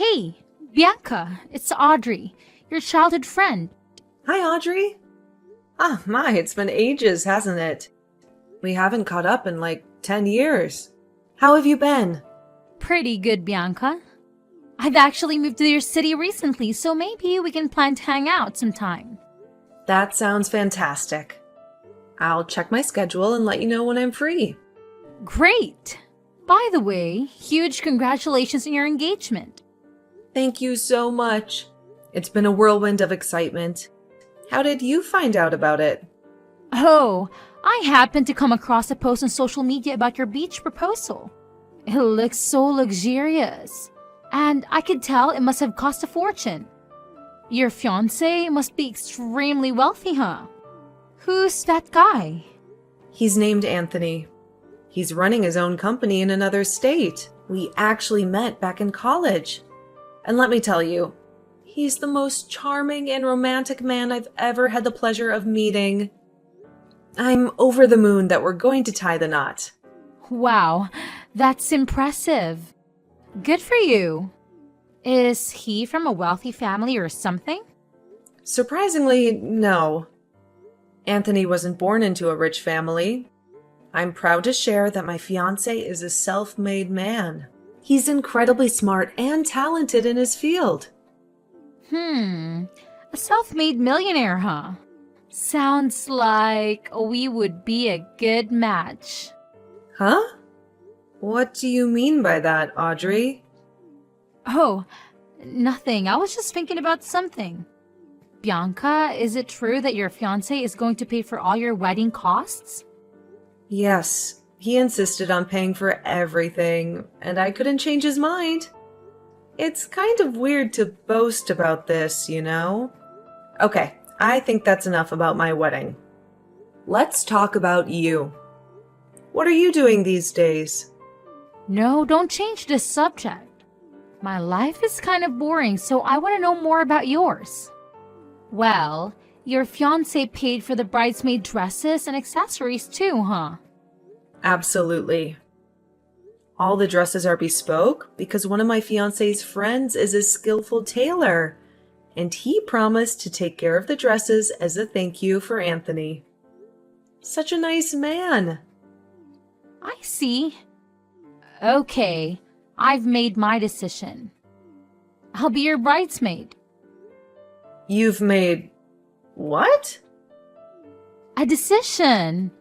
Hey, Bianca, it's Audrey, your childhood friend. Hi, Audrey. Ah, my, it's been ages, hasn't it? We haven't caught up in like 10 years. How have you been? Pretty good, Bianca. I've actually moved to your city recently, so maybe we can plan to hang out sometime. That sounds fantastic. I'll check my schedule and let you know when I'm free. Great! By the way, huge congratulations on your engagement. Thank you so much. It's been a whirlwind of excitement. How did you find out about it? Oh, I happened to come across a post on social media about your beach proposal. It looks so luxurious, and I could tell it must have cost a fortune. Your fiancé must be extremely wealthy, huh? Who's that guy? He's named Anthony. He's running his own company in another state. We actually met back in college. And let me tell you, he's the most charming and romantic man I've ever had the pleasure of meeting. I'm over the moon that we're going to tie the knot. Wow, that's impressive. Good for you. Is he from a wealthy family or something? Surprisingly, no. Anthony wasn't born into a rich family. I'm proud to share that my fiancé is a self-made man. He's incredibly smart and talented in his field. A self-made millionaire, huh? Sounds like we would be a good match. Huh? What do you mean by that, Audrey? Oh, nothing. I was just thinking about something. Bianca, is it true that your fiancé is going to pay for all your wedding costs? Yes, he insisted on paying for everything, and I couldn't change his mind. It's kind of weird to boast about this, you know? Okay, I think that's enough about my wedding. Let's talk about you. What are you doing these days? No, don't change the subject. My life is kind of boring, so I want to know more about yours. Well, your fiancé paid for the bridesmaid dresses and accessories too, huh? Absolutely. All the dresses are bespoke because one of my fiancé's friends is a skillful tailor, and he promised to take care of the dresses as a thank you for Anthony. Such a nice man. I see. Okay, I've made my decision. I'll be your bridesmaid. You've made what? A decision.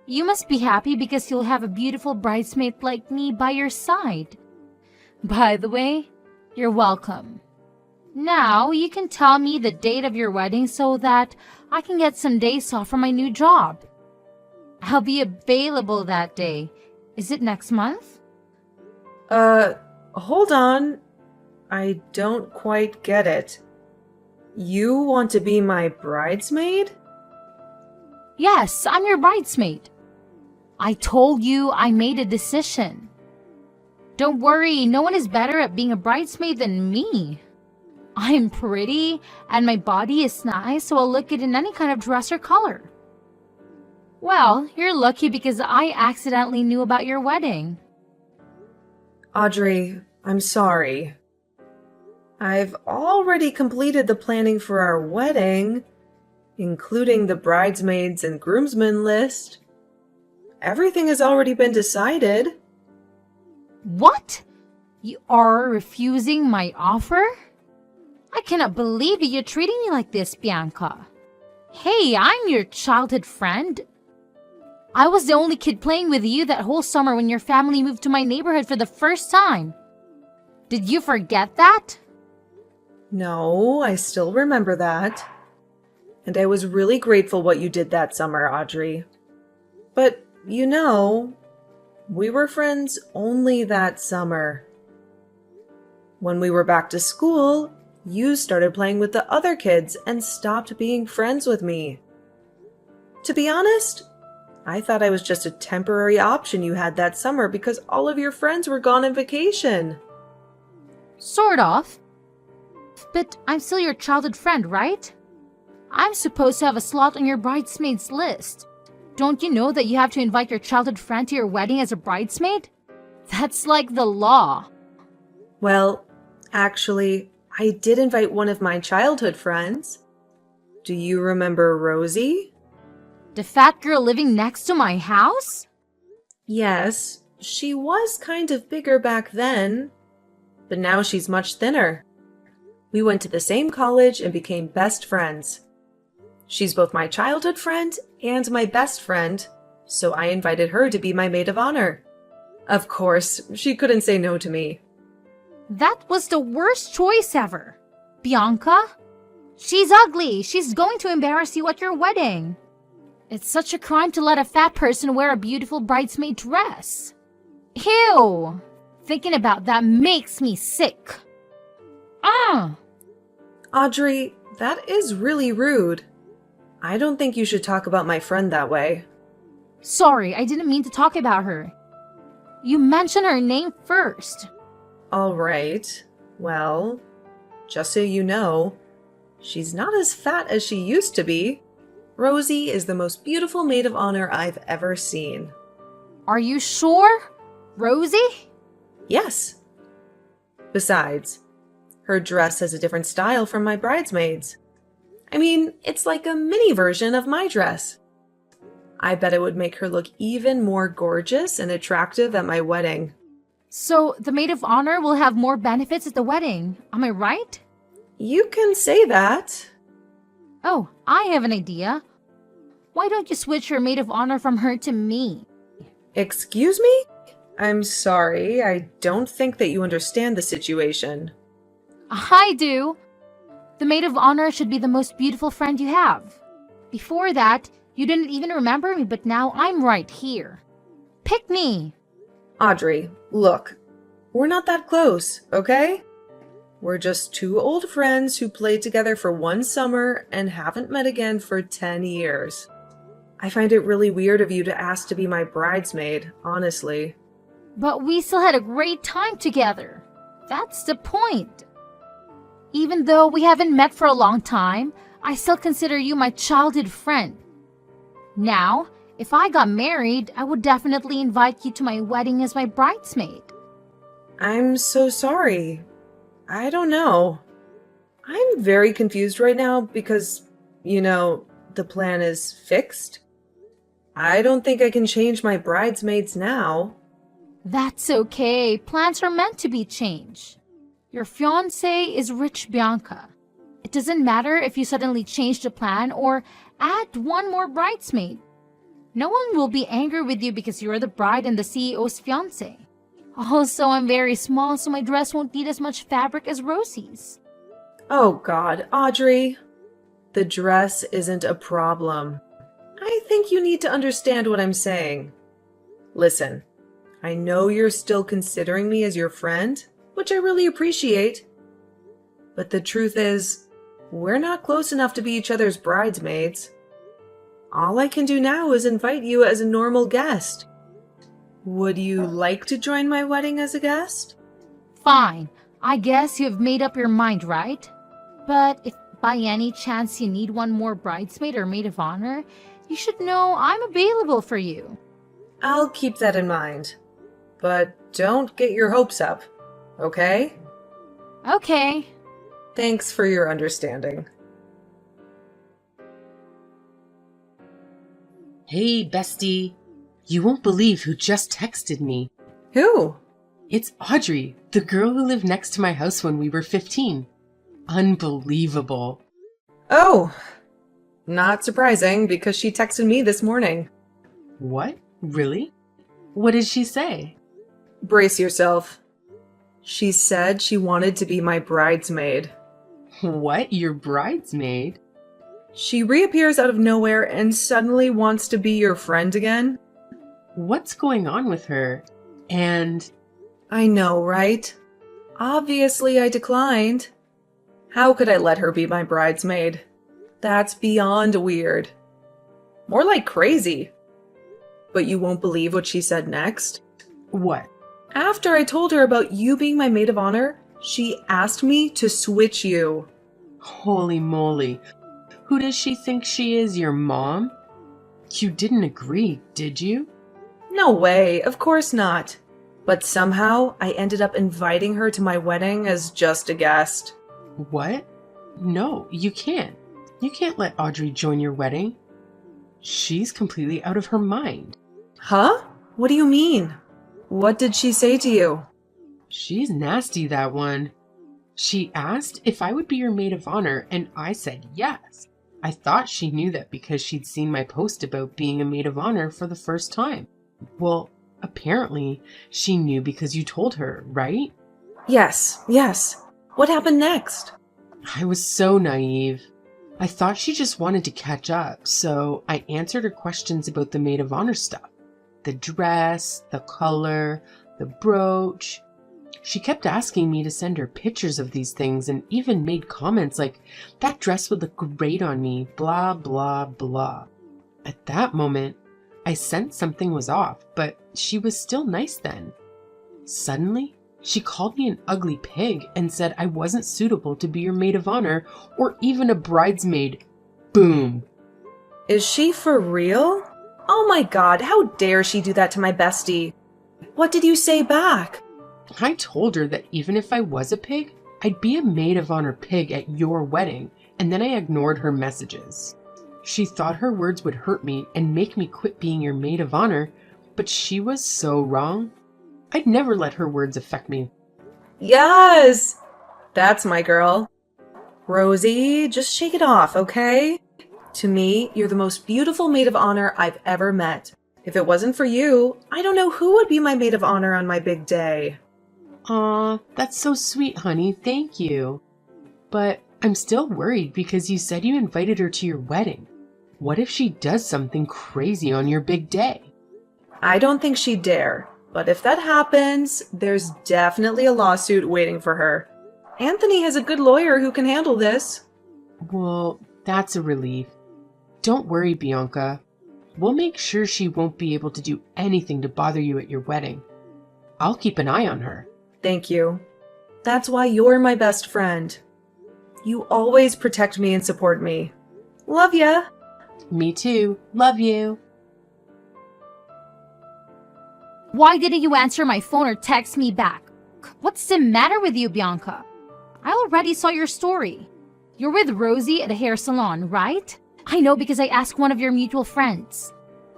You must be happy because you'll have a beautiful bridesmaid like me by your side. By the way, you're welcome. Now you can tell me the date of your wedding so that I can get some days off from my new job. I'll be available that day. Is it next month? Hold on. I don't quite get it. You want to be my bridesmaid? Yes, I'm your bridesmaid. I told you I made a decision. Don't worry, no one is better at being a bridesmaid than me. I'm pretty and my body is nice, so I'll look good in any kind of dress or color. Well, you're lucky because I accidentally knew about your wedding. Audrey, I'm sorry. I've already completed the planning for our wedding, including the bridesmaids and groomsmen list. Everything has already been decided. What? You are refusing my offer? I cannot believe that you're treating me like this, Bianca. Hey, I'm your childhood friend. I was the only kid playing with you that whole summer when your family moved to my neighborhood for the first time. Did you forget that? No, I still remember that. And I was really grateful what you did that summer, Audrey. But, you know, we were friends only that summer. When we were back to school, you started playing with the other kids and stopped being friends with me. To be honest, I thought I was just a temporary option you had that summer because all of your friends were gone on vacation. Sort of. But I'm still your childhood friend, right? I'm supposed to have a slot on your bridesmaids list. Don't you know that you have to invite your childhood friend to your wedding as a bridesmaid? That's like the law. Well, Actually, I did invite one of my childhood friends. Do you remember Rosie? The fat girl living next to my house? Yes, she was kind of bigger back then, but now she's much thinner. We went to the same college and became best friends. She's both my childhood friend and my best friend, so I invited her to be my maid of honor. Of course, she couldn't say no to me. That was the worst choice ever. Bianca? She's ugly. She's going to embarrass you at your wedding. It's such a crime to let a fat person wear a beautiful bridesmaid dress. Ew! Thinking about that makes me sick. Audrey, that is really rude. I don't think you should talk about my friend that way. Sorry, I didn't mean to talk about her. You mentioned her name first. All right. Well, just so you know, she's not as fat as she used to be. Rosie is the most beautiful maid of honor I've ever seen. Are you sure? Rosie? Yes. Besides, her dress has a different style from my bridesmaids. I mean, it's like a mini version of my dress. I bet it would make her look even more gorgeous and attractive at my wedding. So the maid of honor will have more benefits at the wedding. Am I right? You can say that. Oh, I have an idea. Why don't you switch your maid of honor from her to me? Excuse me? I'm sorry, I don't think that you understand the situation. I do. The maid of honor should be the most beautiful friend you have. Before that, you didn't even remember me, but now I'm right here. Pick me. Audrey, look, we're not that close, okay? We're just two old friends who played together for one summer and haven't met again for 10 years. I find it really weird of you to ask to be my bridesmaid, honestly. But we still had a great time together. That's the point. Even though we haven't met for a long time, I still consider you my childhood friend. Now, if I got married, I would definitely invite you to my wedding as my bridesmaid. I'm so sorry. I don't know. I'm very confused right now because, the plan is fixed. I don't think I can change my bridesmaids now. That's okay. Plans are meant to be changed. Your fiancé is rich, Bianca. It doesn't matter if you suddenly change the plan or add one more bridesmaid. No one will be angry with you because you're the bride and the CEO's fiancé. Also, I'm very small, so my dress won't need as much fabric as Rosie's. Oh God, Audrey. The dress isn't a problem. I think you need to understand what I'm saying. Listen, I know you're still considering me as your friend, which I really appreciate. But the truth is, we're not close enough to be each other's bridesmaids. All I can do now is invite you as a normal guest. Would you like to join my wedding as a guest? Fine. I guess you've made up your mind, right? But if by any chance you need one more bridesmaid or maid of honor, you should know I'm available for you. I'll keep that in mind. But don't get your hopes up, okay? Okay. Thanks for your understanding. Hey, bestie. You won't believe who just texted me. Who? It's Audrey, the girl who lived next to my house when we were 15. Unbelievable. Oh, not surprising because she texted me this morning. What? Really? What did she say? Brace yourself. She said she wanted to be my bridesmaid. What? Your bridesmaid? She reappears out of nowhere and suddenly wants to be your friend again? What's going on with her? And... I know, right? Obviously I declined. How could I let her be my bridesmaid? That's beyond weird. More like crazy. But you won't believe what she said next? What? After I told her about you being my maid of honor, she asked me to switch you. Holy moly. Who does she think she is, your mom? You didn't agree, did you? No way, of course not. But somehow I ended up inviting her to my wedding as just a guest. What? No, you can't. You can't let Audrey join your wedding. She's completely out of her mind. Huh? What do you mean? What did she say to you? She's nasty, that one. She asked if I would be your maid of honor, and I said yes. I thought she knew that because she'd seen my post about being a maid of honor for the first time. Well, apparently she knew because you told her, right? Yes. What happened next? I was so naive. I thought she just wanted to catch up, so I answered her questions about the maid of honor stuff. The dress, the color, the brooch. She kept asking me to send her pictures of these things and even made comments like, that dress would look great on me, blah, blah, blah. At that moment, I sensed something was off, but she was still nice then. Suddenly, she called me an ugly pig and said I wasn't suitable to be your maid of honor or even a bridesmaid. Boom. Is she for real? Oh my god, how dare she do that to my bestie? What did you say back? I told her that even if I was a pig, I'd be a maid of honor pig at your wedding, and then I ignored her messages. She thought her words would hurt me and make me quit being your maid of honor, but she was so wrong. I'd never let her words affect me. Yes! That's my girl. Rosie, just shake it off, okay? To me, you're the most beautiful maid of honor I've ever met. If it wasn't for you, I don't know who would be my maid of honor on my big day. Aw, that's so sweet, honey. Thank you. But I'm still worried because you said you invited her to your wedding. What if she does something crazy on your big day? I don't think she'd dare. But if that happens, there's definitely a lawsuit waiting for her. Anthony has a good lawyer who can handle this. Well, that's a relief. Don't worry, Bianca. We'll make sure she won't be able to do anything to bother you at your wedding. I'll keep an eye on her. Thank you. That's why you're my best friend. You always protect me and support me. Love ya! Me too. Love you. Why didn't you answer my phone or text me back? What's the matter with you, Bianca? I already saw your story. You're with Rosie at a hair salon, right? I know because I asked one of your mutual friends.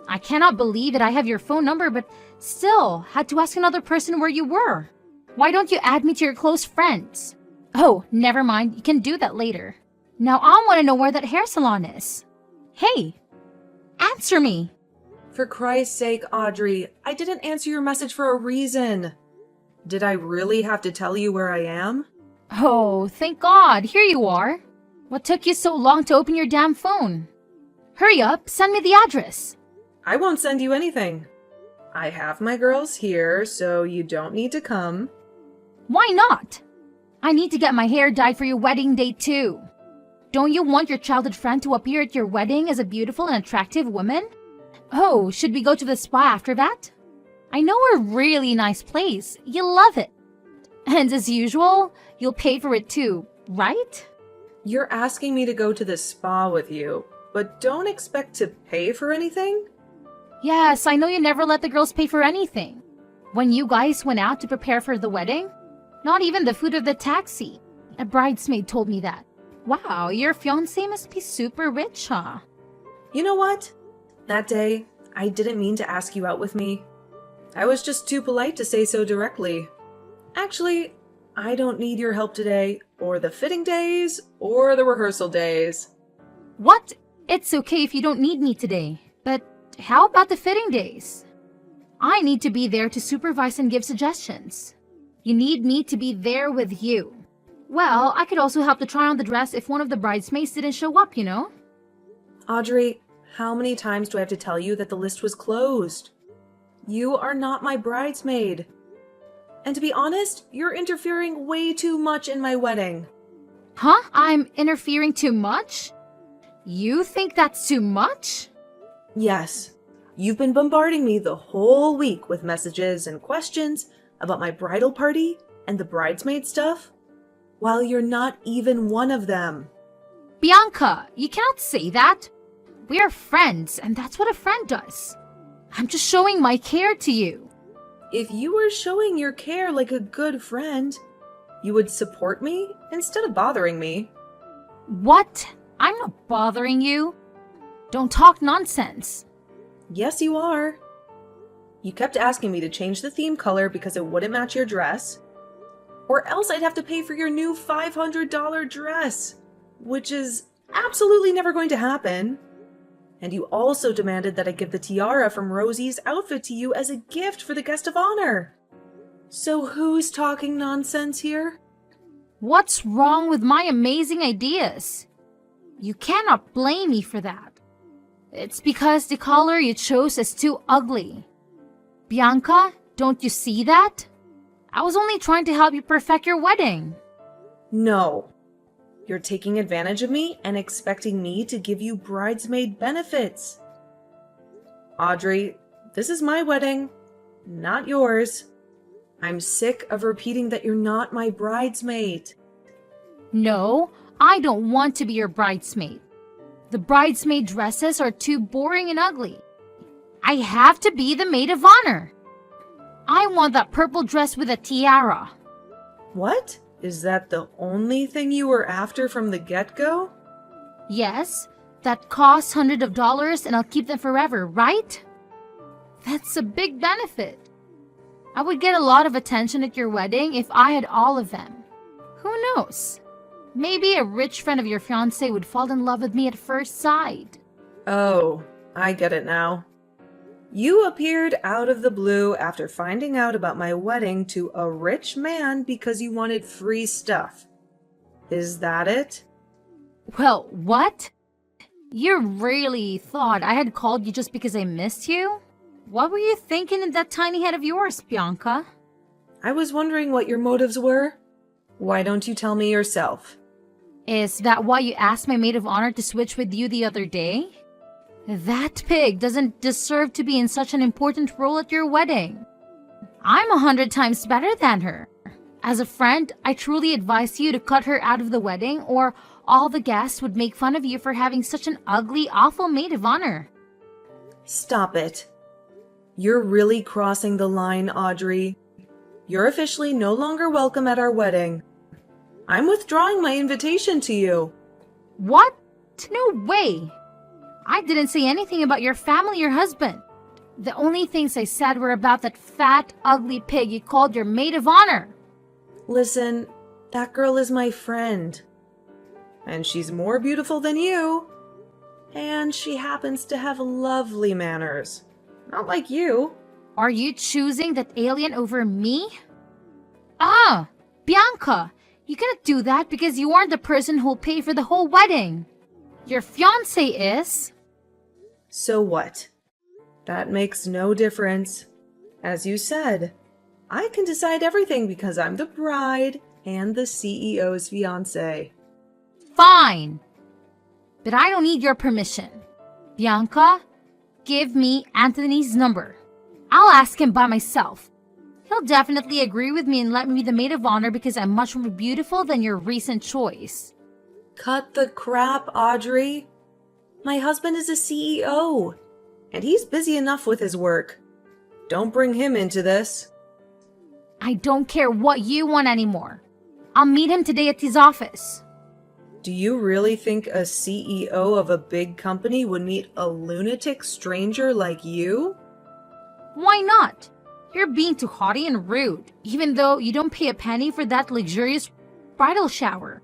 I cannot believe that I have your phone number, but still had to ask another person where you were. Why don't you add me to your close friends? Oh, never mind. You can do that later. Now I want to know where that hair salon is. Hey, answer me. For Christ's sake, Audrey, I didn't answer your message for a reason. Did I really have to tell you where I am? Oh, thank God. Here you are. What took you so long to open your damn phone? Hurry up, send me the address. I won't send you anything. I have my girls here, so you don't need to come. Why not? I need to get my hair dyed for your wedding day too. Don't you want your childhood friend to appear at your wedding as a beautiful and attractive woman? Oh, should we go to the spa after that? I know a really nice place. You'll love it. And as usual, you'll pay for it too, right? You're asking me to go to the spa with you, but don't expect to pay for anything? Yes, I know you never let the girls pay for anything. When you guys went out to prepare for the wedding, not even the food of the taxi. A bridesmaid told me that. Wow, your fiancé must be super rich, huh? You know what? That day, I didn't mean to ask you out with me. I was just too polite to say so directly. Actually, I don't need your help today, or the fitting days, or the rehearsal days. What? It's okay if you don't need me today, but how about the fitting days? I need to be there to supervise and give suggestions. You need me to be there with you. Well, I could also help to try on the dress if one of the bridesmaids didn't show up, you know? Audrey, how many times do I have to tell you that the list was closed? You are not my bridesmaid. And to be honest, you're interfering way too much in my wedding. Huh? I'm interfering too much? You think that's too much? Yes. You've been bombarding me the whole week with messages and questions about my bridal party and the bridesmaid stuff, while you're not even one of them. Bianca, you cannot say that. We are friends, and that's what a friend does. I'm just showing my care to you. If you were showing your care like a good friend, you would support me instead of bothering me. What? I'm not bothering you. Don't talk nonsense. Yes, you are. You kept asking me to change the theme color because it wouldn't match your dress, or else I'd have to pay for your new $500 dress, which is absolutely never going to happen. And you also demanded that I give the tiara from Rosie's outfit to you as a gift for the guest of honor. So who's talking nonsense here? What's wrong with my amazing ideas? You cannot blame me for that. It's because the color you chose is too ugly. Bianca, don't you see that? I was only trying to help you perfect your wedding. No. You're taking advantage of me and expecting me to give you bridesmaid benefits. Audrey, this is my wedding, not yours. I'm sick of repeating that you're not my bridesmaid. No, I don't want to be your bridesmaid. The bridesmaid dresses are too boring and ugly. I have to be the maid of honor. I want that purple dress with a tiara. What? Is that the only thing you were after from the get-go? Yes, that costs hundreds of dollars and I'll keep them forever, right? That's a big benefit. I would get a lot of attention at your wedding if I had all of them. Who knows? Maybe a rich friend of your fiancé would fall in love with me at first sight. Oh, I get it now. You appeared out of the blue after finding out about my wedding to a rich man because you wanted free stuff. Is that it? Well, what? You really thought I had called you just because I missed you? What were you thinking in that tiny head of yours, Bianca? I was wondering what your motives were. Why don't you tell me yourself? Is that why you asked my maid of honor to switch with you the other day? That pig doesn't deserve to be in such an important role at your wedding. I'm 100 times better than her. As a friend, I truly advise you to cut her out of the wedding, or all the guests would make fun of you for having such an ugly, awful maid of honor. Stop it. You're really crossing the line, Audrey. You're officially no longer welcome at our wedding. I'm withdrawing my invitation to you. What? No way! I didn't say anything about your family or husband. The only things I said were about that fat, ugly pig you called your maid of honor. Listen, that girl is my friend. And she's more beautiful than you. And she happens to have lovely manners. Not like you. Are you choosing that alien over me? Ah, Bianca, you cannot do that because you aren't the person who'll pay for the whole wedding. Your fiancé is. So what? That makes no difference. As you said, I can decide everything because I'm the bride and the CEO's fiancé. Fine. But I don't need your permission. Bianca, give me Anthony's number. I'll ask him by myself. He'll definitely agree with me and let me be the maid of honor because I'm much more beautiful than your recent choice. Cut the crap, Audrey. My husband is a CEO, and he's busy enough with his work. Don't bring him into this. I don't care what you want anymore. I'll meet him today at his office. Do you really think a CEO of a big company would meet a lunatic stranger like you? Why not? You're being too haughty and rude, even though you don't pay a penny for that luxurious bridal shower.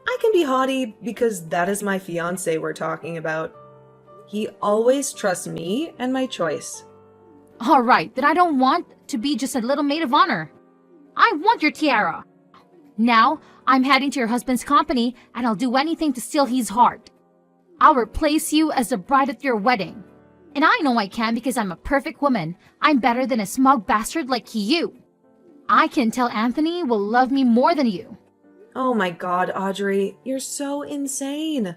I can be haughty because that is my fiancé we're talking about. He always trusts me and my choice. All right, then I don't want to be just a little maid of honor. I want your tiara. Now, I'm heading to your husband's company and I'll do anything to steal his heart. I'll replace you as the bride at your wedding. And I know I can because I'm a perfect woman. I'm better than a smug bastard like you. I can tell Anthony will love me more than you. Oh my god, Audrey, you're so insane.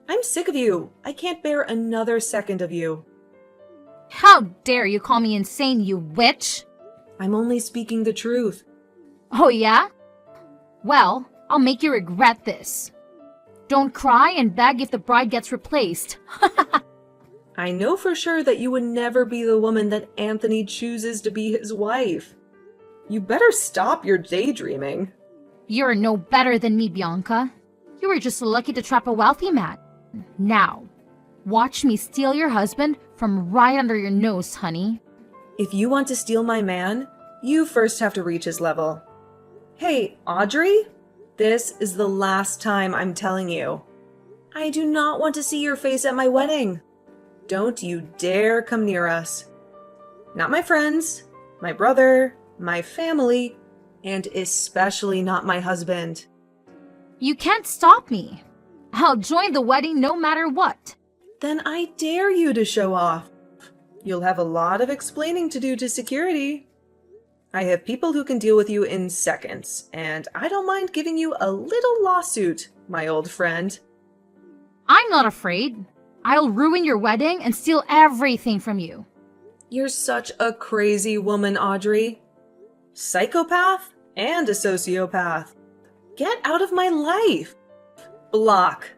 I'm sick of you. I can't bear another second of you. How dare you call me insane, you witch? I'm only speaking the truth. Oh yeah? Well, I'll make you regret this. Don't cry and beg if the bride gets replaced. I know for sure that you would never be the woman that Anthony chooses to be his wife. You better stop your daydreaming. You're no better than me, Bianca. You were just lucky to trap a wealthy man. Now, watch me steal your husband from right under your nose, honey. If you want to steal my man, you first have to reach his level. Hey, Audrey? This is the last time I'm telling you. I do not want to see your face at my wedding. Don't you dare come near us. Not my friends, my brother, my family, and especially not my husband. You can't stop me. I'll join the wedding no matter what. Then I dare you to show off. You'll have a lot of explaining to do to security. I have people who can deal with you in seconds, and I don't mind giving you a little lawsuit, my old friend. I'm not afraid. I'll ruin your wedding and steal everything from you. You're such a crazy woman, Audrey. Psychopath and a sociopath. Get out of my life. Block.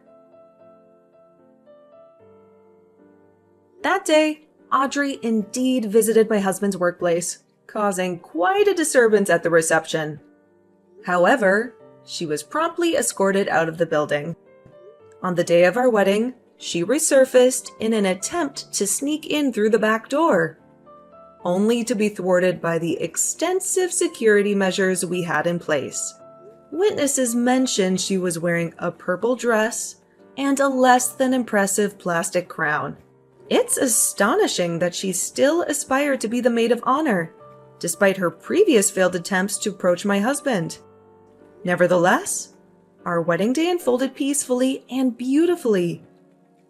That day, Audrey indeed visited my husband's workplace, causing quite a disturbance at the reception. However, she was promptly escorted out of the building. On the day of our wedding, she resurfaced in an attempt to sneak in through the back door, only to be thwarted by the extensive security measures we had in place. Witnesses mentioned she was wearing a purple dress and a less than impressive plastic crown. It's astonishing that she still aspired to be the maid of honor, despite her previous failed attempts to approach my husband. Nevertheless, our wedding day unfolded peacefully and beautifully,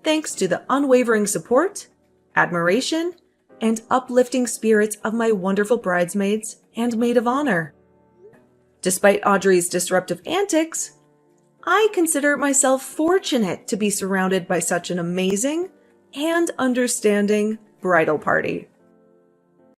thanks to the unwavering support, admiration, and uplifting spirits of my wonderful bridesmaids and maid of honor. Despite Audrey's disruptive antics, I consider myself fortunate to be surrounded by such an amazing and understanding bridal party.